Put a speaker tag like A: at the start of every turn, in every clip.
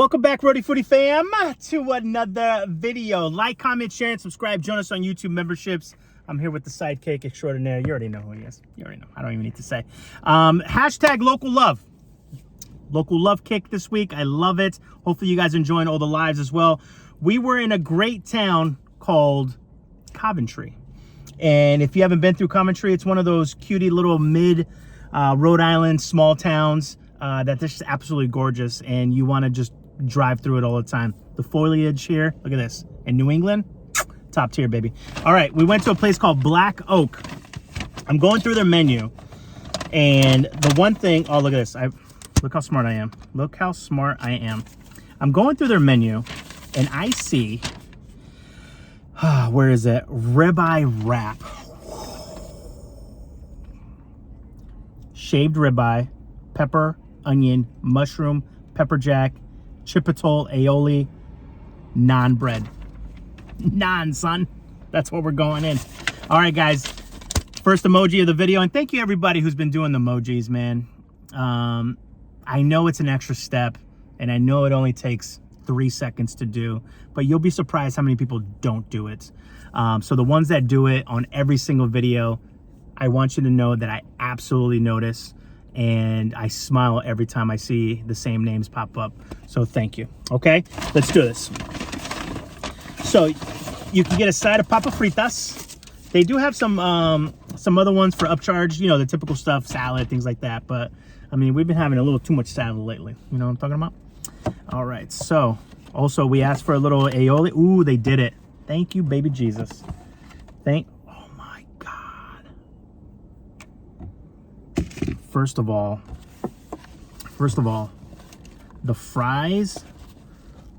A: Welcome back, RHODE Foodie fam, to another video. Like, comment, share, and subscribe. Join us on YouTube memberships. I'm here with the sidekick extraordinaire. You already know who he is. You already know. I don't even need to say. Hashtag local love. Local love kick this week. I love it. Hopefully you guys enjoying all the lives as well. We were in a great town called Coventry. And if you haven't been through Coventry, it's one of those cutie little mid Rhode Island small towns that's just absolutely gorgeous. And you want to just drive through it all the time. The foliage here, look at this. In New England, top tier, baby. All right, we went to a place called Black Oak. I'm going through their menu. And the one thing, oh, look at this. Look how smart I am. Look how smart I am. I'm going through their menu and I see, where is it? Ribeye wrap. Shaved ribeye, pepper, onion, mushroom, pepper jack, chipotle, aioli, naan bread. Naan, son. That's what we're going in. All right, guys. First emoji of the video. And thank you, everybody who's been doing the emojis, man. I know it's an extra step, and I know it only takes 3 seconds to do, but you'll be surprised how many people don't do it. So the ones that do it on every single video, I want you to know that I absolutely notice, and I smile every time I see the same names pop up. So thank you. Okay, let's do this. So you can get a side of papa fritas. They do have some other ones for upcharge, you know, the typical stuff, salad, things like that. But I mean, we've been having a little too much salad lately. You know what I'm talking about? All right. So also we asked for a little aioli. Ooh, they did it. Thank you, baby Jesus. Oh my God. First of all, the fries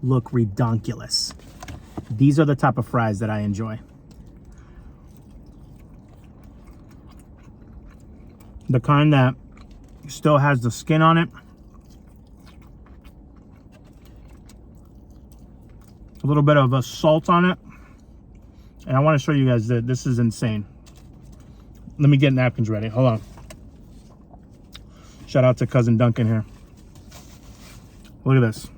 A: look redonkulous. These are the type of fries that I enjoy. The kind that still has the skin on it. A little bit of a salt on it. And I want to show you guys that this is insane. Let me get napkins ready. Hold on. Shout out to cousin Duncan here. Look at this.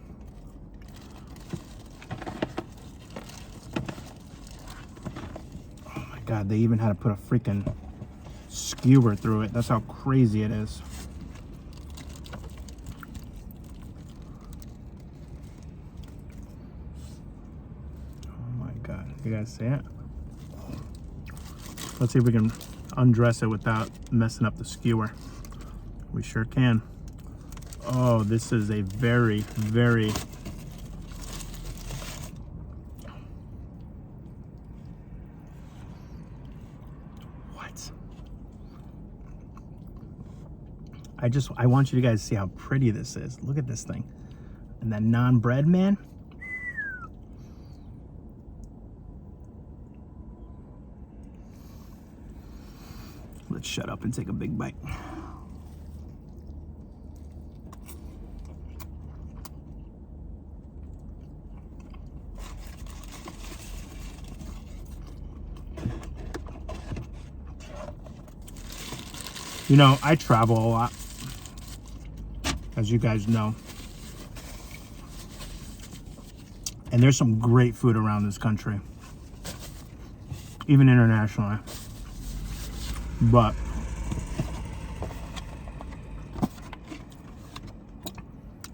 A: Oh my God, they even had to put a freaking skewer through it. That's how crazy it is. Oh my God, you guys see it? Let's see if we can undress it without messing up the skewer. We sure can. Oh, this is a very, very I want you guys to see how pretty this is. Look at this thing. And that naan bread, man. Let's shut up and take a big bite. You know, I travel a lot, as you guys know. And there's some great food around this country, even internationally. But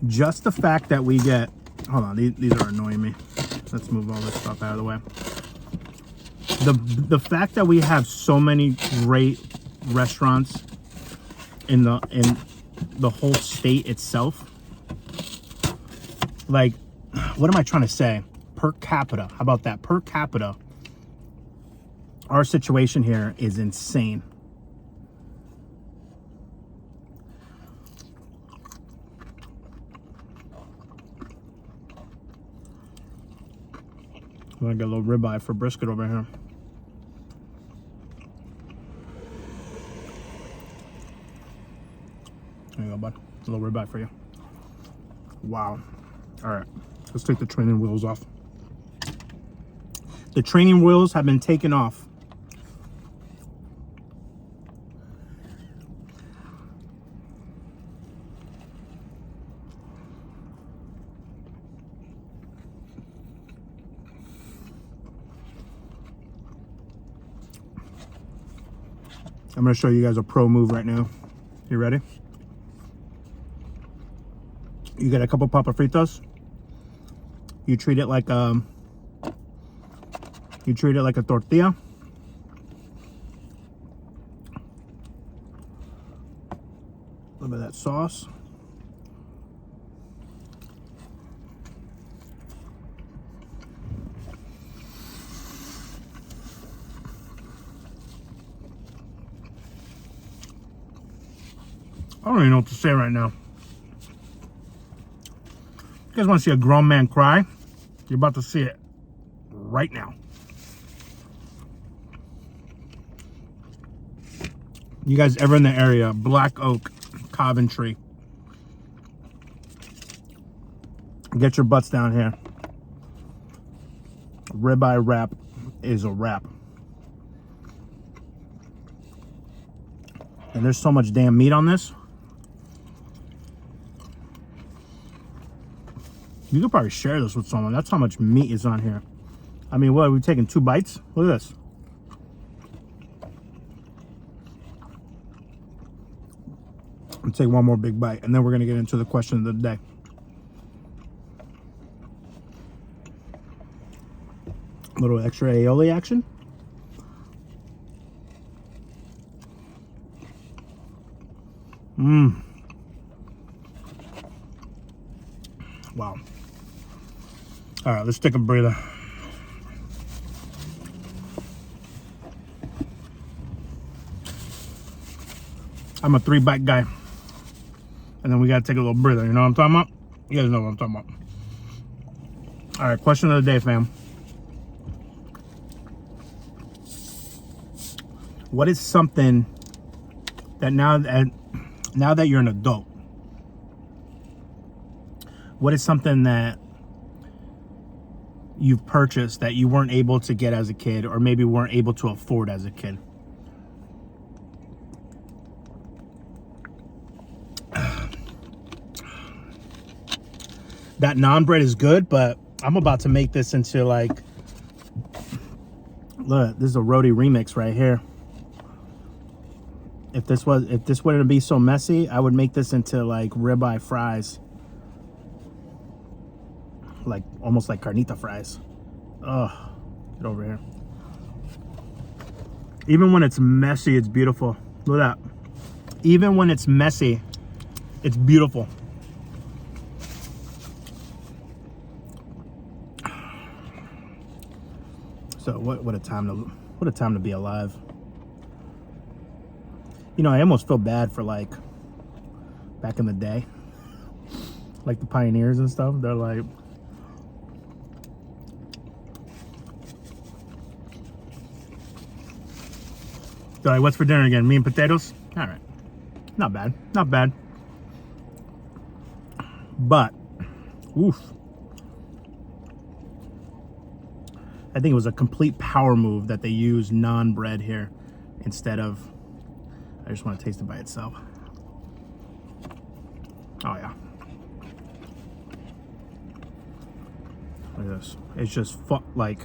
A: just the fact that we get, hold on, these are annoying me. Let's move all this stuff out of the way. The fact that we have so many great restaurants in the whole state itself, like, what am I trying to say? Per capita, how about that? Per capita, our situation here is insane. I'm gonna get a little ribeye for brisket over here. There you go, bud. A little ribeye for you. Wow. All right, let's take the training wheels off. The training wheels have been taken off. I'm going to show you guys a pro move right now. You ready? You get a couple papa fritos. You treat it like a tortilla. A little bit of that sauce. I don't even know what to say right now. You guys want to see a grown man cry? You're about to see it right now. You guys ever in the area, Black Oak, Coventry, get your butts down here. Ribeye wrap is a wrap. And there's so much damn meat on this. You could probably share this with someone. That's how much meat is on here. I mean, what, are we taking 2 bites? Look at this. I'll take one more big bite, and then we're going to get into the question of the day. A little extra aioli action. Mmm. Wow. All right, let's take a breather. I'm a 3-bite guy. And then we got to take a little breather. You know what I'm talking about? You guys know what I'm talking about. All right, question of the day, fam. What is something that now that you're an adult, what is something that you've purchased that you weren't able to get as a kid, or maybe weren't able to afford as a kid? That naan bread is good, but I'm about to make this into like, look, this is a RHODE remix right here. If this wouldn't be so messy, I would make this into like ribeye fries. Like almost like carnita fries. Oh, get over here. Even when it's messy, it's beautiful. Look at that. Even when it's messy, it's beautiful. So what a time to be alive. You know, I almost feel bad for like back in the day, like the pioneers and stuff. They're like, what's for dinner again? Meat and potatoes? All right, not bad, not bad. But, oof. I think it was a complete power move that they used naan bread here instead of, I just want to taste it by itself. Oh yeah. Look at this. It's just like,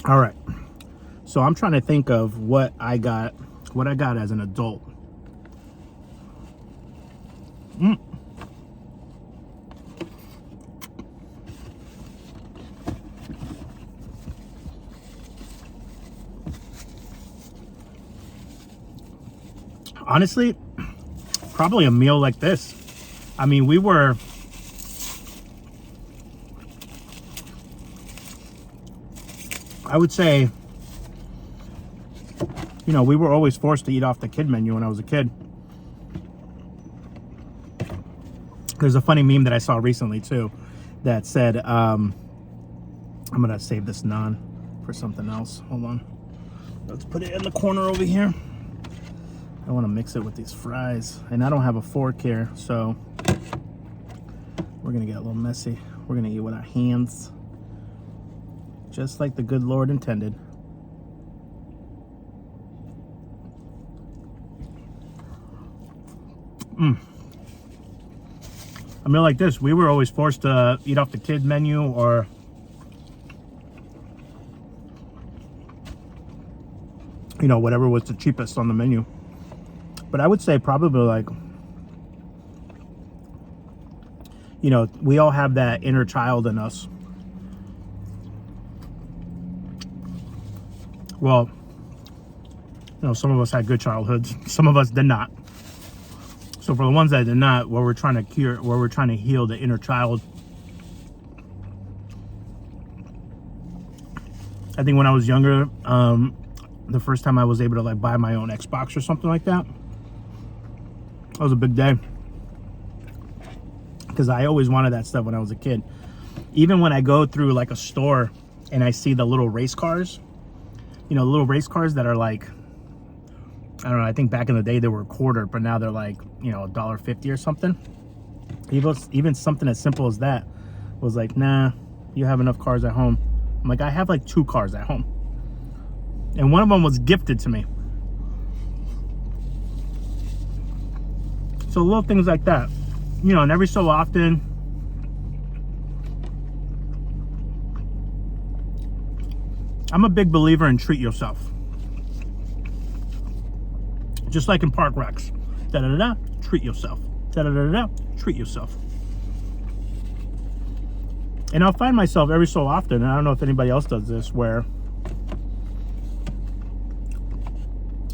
A: all right. So I'm trying to think of what I got as an adult. Honestly, probably a meal like this. I mean, we were, I would say, you know, we were always forced to eat off the kid menu when I was a kid. There's a funny meme that I saw recently too that said, I'm gonna save this naan for something else. Hold on. Let's put it in the corner over here. I want to mix it with these fries, and I don't have a fork here, so we're gonna get a little messy. We're gonna eat with our hands, just like the good Lord intended. A meal like this, we were always forced to eat off the kid menu, or you know, whatever was the cheapest on the menu. But I would say probably like, you know, we all have that inner child in us. Well, you know, some of us had good childhoods, some of us did not. So for the ones that did not, where we're trying to cure, where we're trying to heal the inner child, I think when I was younger, the first time I was able to like buy my own Xbox or something like that, that was a big day. Because I always wanted that stuff when I was a kid. Even when I go through like a store and I see the little race cars, you know, little race cars that are like, I don't know, I think back in the day they were a quarter, but now they're like, you know, $1.50 or something. Even something as simple as that was like, nah, you have enough cars at home. I'm like, I have like 2 cars at home. And one of them was gifted to me. So little things like that, you know, and every so often, I'm a big believer in treat yourself. Just like in park recs. Da-da-da-da, treat yourself. Da-da-da-da, treat yourself. And I'll find myself every so often, and I don't know if anybody else does this, where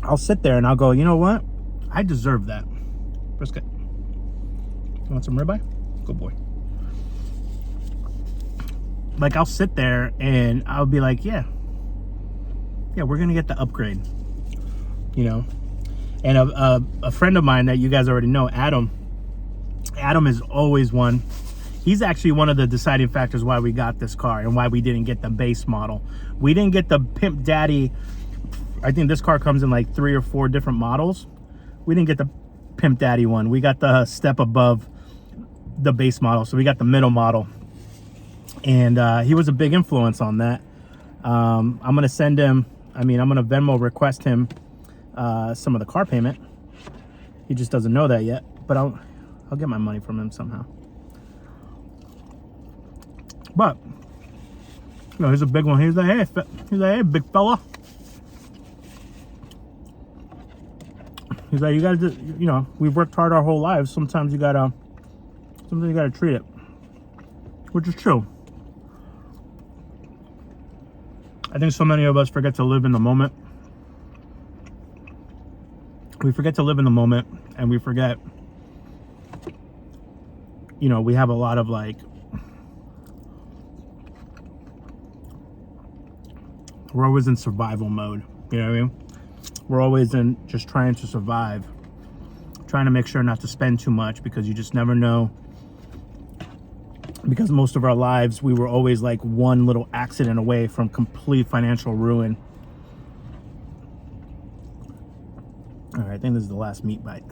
A: I'll sit there and I'll go, you know what? I deserve that. Brisket. You want some ribeye? Good boy. Like, I'll sit there and I'll be like, yeah, we're gonna get the upgrade, you know. And a friend of mine that you guys already know, Adam is always one. He's actually one of the deciding factors why we got this car and why we didn't get the base model. We didn't get the Pimp Daddy. I think this car comes in like 3 or 4 different models. We didn't get the Pimp Daddy one. We got the step above the base model. So we got the middle model. And he was a big influence on that. I'm going to send him, I'm going to Venmo request him some of the car payment. He just doesn't know that yet, but I'll get my money from him somehow. But you know, he's a big one. He's like, hey, big fella. He's like, you gotta, you know, we've worked hard our whole lives. Sometimes you gotta treat it, which is true. I think so many of us forget to live in the moment. We forget to live in the moment, and we forget, you know, we have a lot of like, we're always in survival mode, you know what I mean? We're always in just trying to survive, trying to make sure not to spend too much, because you just never know. Because most of our lives, we were always like one little accident away from complete financial ruin. All right, I think this is the last meat bite.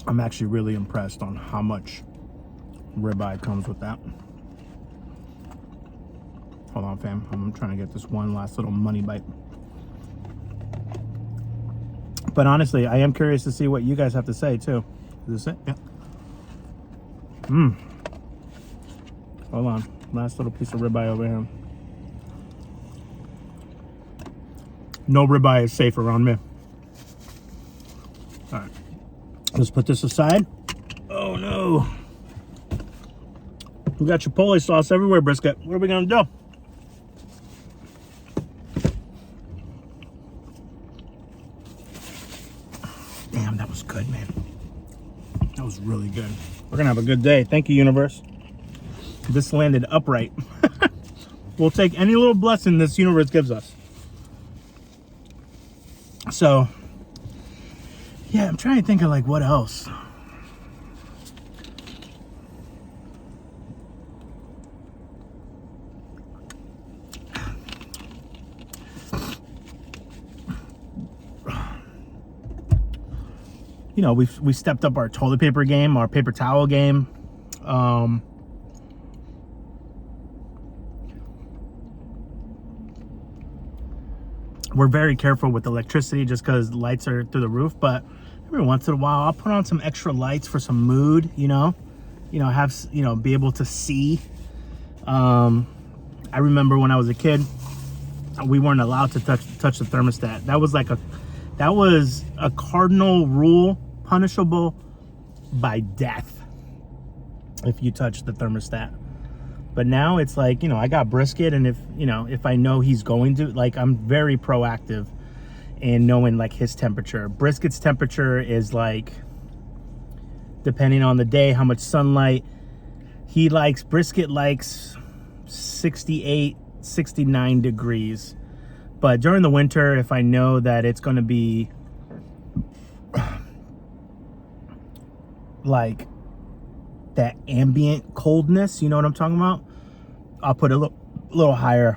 A: I'm actually really impressed on how much ribeye comes with that. Hold on, fam. I'm trying to get this one last little money bite. But honestly, I am curious to see what you guys have to say too. Is this it? Yeah. Hold on. Last little piece of ribeye over here. No ribeye is safe around me. All right. Let's put this aside. Oh no. We got Chipotle sauce everywhere, brisket. What are we gonna do? Damn, that was good, man. That was really good. We're gonna have a good day. Thank you, universe. This landed upright. We'll take any little blessing this universe gives us. So, yeah, I'm trying to think of like what else. You know, we stepped up our toilet paper game, our paper towel game. We're very careful with electricity just because lights are through the roof, but every once in a while I'll put on some extra lights for some mood, you know. you know, have, you know, be able to see. I remember when I was a kid, we weren't allowed to touch the thermostat. That was a cardinal rule, punishable by death if you touch the thermostat. But now it's like, you know, I got brisket, and if I know he's going to, like, I'm very proactive in knowing like his temperature. Brisket's temperature is like, depending on the day, how much sunlight he likes. Brisket likes 68, 69 degrees. But during the winter, if I know that it's going to be like that ambient coldness, you know what I'm talking about, I'll put a little higher.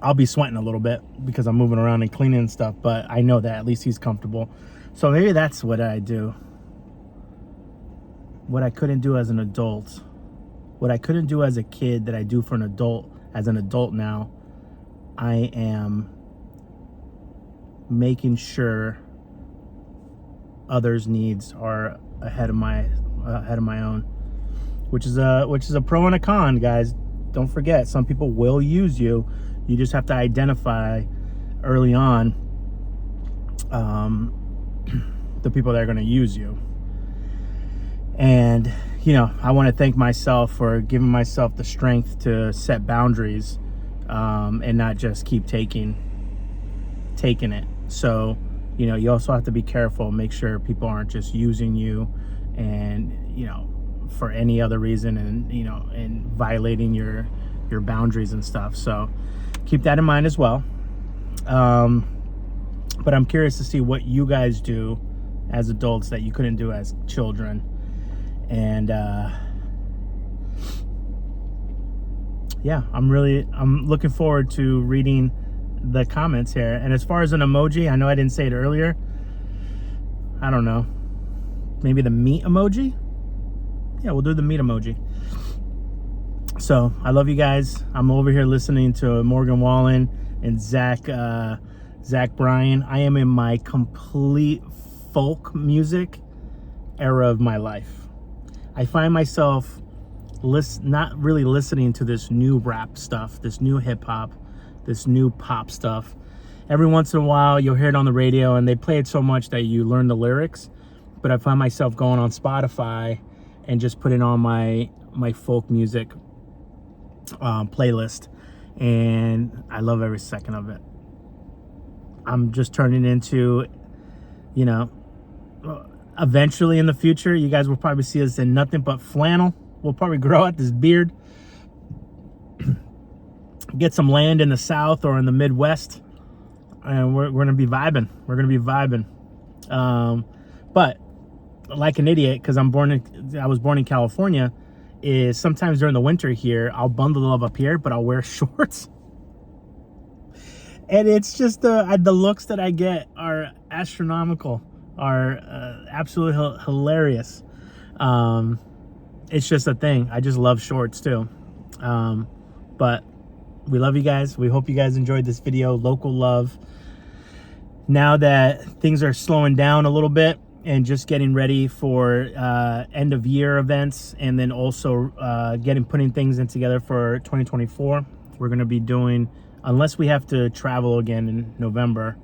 A: I'll be sweating a little bit because I'm moving around and cleaning and stuff, but I know that at least he's comfortable. So maybe that's what I do. What I couldn't do as an adult. What I couldn't do as a kid that I do for an adult. As an adult now, I am making sure others' needs are ahead of my own, which is a pro and a con, guys. Don't forget, some people will use you. You just have to identify early on the people that are going to use you. And, you know, I want to thank myself for giving myself the strength to set boundaries and not just keep taking it. So, you know, you also have to be careful, make sure people aren't just using you and, you know, for any other reason, and, you know, and violating your boundaries and stuff. So keep that in mind as well. But I'm curious to see what you guys do as adults that you couldn't do as children. And yeah, I'm looking forward to reading the comments here. And as far as an emoji, I know I didn't say it earlier. I don't know. Maybe the meat emoji? Yeah, we'll do the meat emoji. So I love you guys. I'm over here listening to Morgan Wallen and Zach Bryan. I am in my complete folk music era of my life. I find myself not really listening to this new rap stuff, this new hip hop, this new pop stuff. Every once in a while you'll hear it on the radio and they play it so much that you learn the lyrics. But I find myself going on Spotify and just putting on my folk music playlist, and I love every second of it. I'm just turning into, you know, eventually in the future, you guys will probably see us in nothing but flannel. We'll probably grow out this beard, get some land in the South or in the Midwest, and we're gonna be vibing. We're gonna be vibing. But like an idiot, because I was born in California, is sometimes during the winter here, I'll bundle up here, but I'll wear shorts. And it's just the looks that I get are astronomical, are absolutely hilarious. It's just a thing. I just love shorts too. But we love you guys. We hope you guys enjoyed this video. Local love. Now that things are slowing down a little bit and just getting ready for end of year events, and then also putting things in together for 2024, we're going to be doing, unless we have to travel again in November.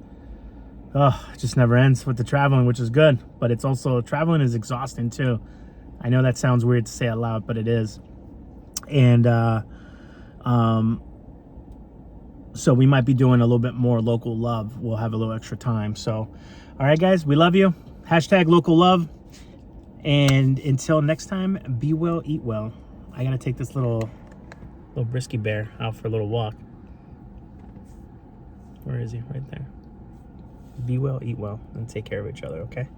A: Oh, it just never ends with the traveling, which is good. But it's also, traveling is exhausting too. I know that sounds weird to say out loud, but it is. And so we might be doing a little bit more local love. We'll have a little extra time. So, all right, guys, we love you. Hashtag local love. And until next time, be well, eat well. I got to take this little brisky bear out for a little walk. Where is he? Right there. Be well, eat well, and take care of each other, okay?